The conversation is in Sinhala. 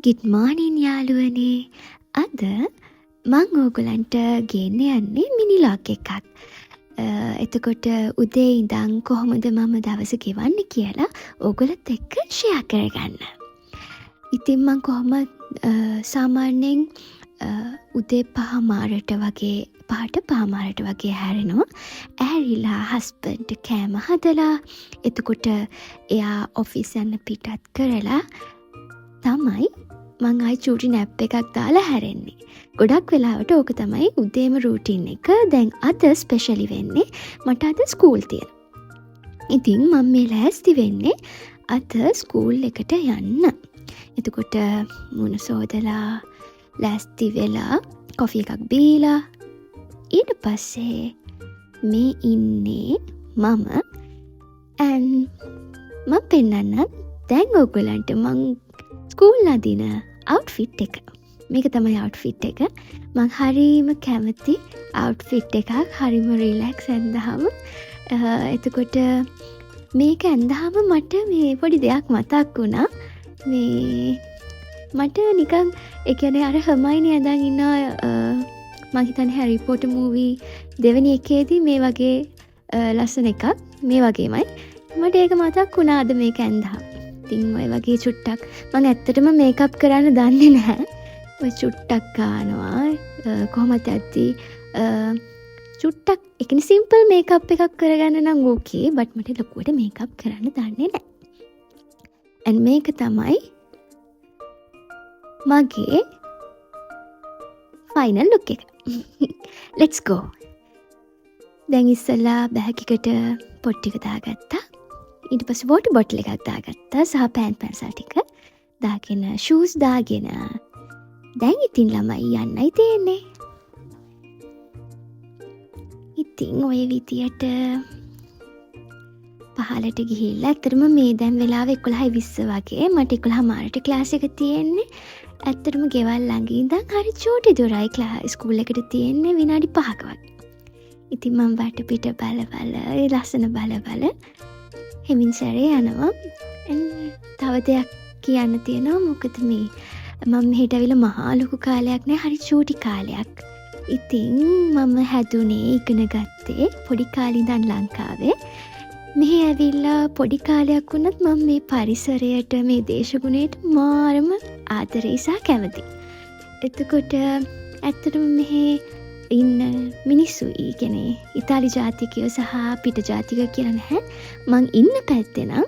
Good morning යාළුවනේ. අද මං ඕගලන්ට ගෙන්න යන්නේ මිනි ලොග් එකක්. එතකොට උදේ ඉඳන් කොහොමද මම දවස ගෙවන්නේ කියලා ඕගලත් එක්ක ෂෙයා කරගන්න. ඉතින් මං කොහොමද සාමාන්‍යයෙන් උදේ 5:00 වගේ 5:00 වගේ හැරෙනවා. ඇහැරිලා හස්බන්ඩ් කෑම හදලා එතකොට එයා ඔෆිස් යන්න පිටත් කරලා තමයි මං ආයි චූටි නැප් එකක් දාලා හැරෙන්නේ. ගොඩක් වෙලාවට ඕක තමයි උදේම රූටින් එක. දැන් අද ස්පෙෂලි වෙන්නේ මට අද ස්කූල් තියෙනවා. ඉතින් මම මේ ලෑස්ති වෙන්නේ අද ස්කූල් එකට යන්න. එතකොට මුණ සෝදලා ලෑස්ති වෙලා කොෆි එකක් බීලා ඊට පස්සේ මේ ඉන්නේ මම මම පෙන්නන්නම් දැන් ඔයගලන්ට මං ස්කූල් අදින අවුට්ෆිට් එක. මේක තමයි අවුට්ෆිට් එක. මං හරිම කැමති අවුට්ෆිට් එකක්. හරිම රිලැක්ස් ඇඳහම. එතකොට මේක ඇඳහම මට මේ පොඩි දෙයක් මතක් වුණා. මේ මට නිකන් ඒ කියන්නේ අර හර්මයිනි ඇඳන් ඉන්න මං හිතන්නේ හැරි පොටර් මූවි දෙවෙනි එකේදී මේ වගේ ලස්සන එකක් මේ වගේමයි. මට ඒක මතක් වුණා අද මේක ඇඳහම. ඉතින් ඔය වගේ චුට්ටක් මං ඇත්තටම මේකප් කරන්න දන්නේ නැහැ. ඔය චුට්ටක් ගන්නවා කොහොමද ඇද්දි චුට්ටක් ඒ කියන්නේ සිම්පල් මේකප් එකක් කරගන්න නම් ඕකේ. බට් මට ලොකුවට මේකප් කරන්න දන්නේ නැහැ. and මේක තමයි මගේ ෆයිනල් ලුක් එක. let's go. දැන් ඉස්සෙල්ලා බෑග් එකට පොට් ටික දාගත්තා. ඊට පස්සේ වෝටර් බොටල් එකක් දාගත්තා සහ පැන්සල් ටික දාගෙන ෂූස් දාගෙන දැන් ඉතින් ළමයි යන්නයි තියෙන්නේ. ඉතින් ඔය විදියට පහලට ගිහිල්ලා ඇත්තටම මේ දැන් වෙලාව 11:20 වගේ. මට 11:00 ක්ලාස් එක තියෙන්නේ. ඇත්තටම ගෙවල් ළඟ ඉඳන් හරි චූටි දුරයි ස්කූල් එකට තියෙන්නේ විනාඩි 5ක වගේ. ඉතින් මම වටපිට බල ඒ ලස්සන බල හෙමින් සැරේ යනවා. තව දෙයක් කියන්න තියෙනවා. මොකද මේ මම මෙහෙට ඇවිල්ලා මහා ලොකු කාලයක් නෑ. හරි චූටි කාලයක්. ඉතින් මම හැදුනේ ඉගෙන ගත්තේ පොඩි කාලේ ඉඳන් ලංකාවේ. මෙහෙ ඇවිල්ලා පොඩි කාලයක් වුණත් මම මේ පරිසරයට මේ දේශගුණයට මාරම ආදරේ සහ කැමතියි. එතකොට ඇත්තටම මෙහෙ ඉන්න මිනිස්සු කියන්නේ ඉතාලි ජාතිකයෝ සහ පිට ජාතිකයෝ කියලා නැහැ. මං ඉන්න පැත්තේ නම්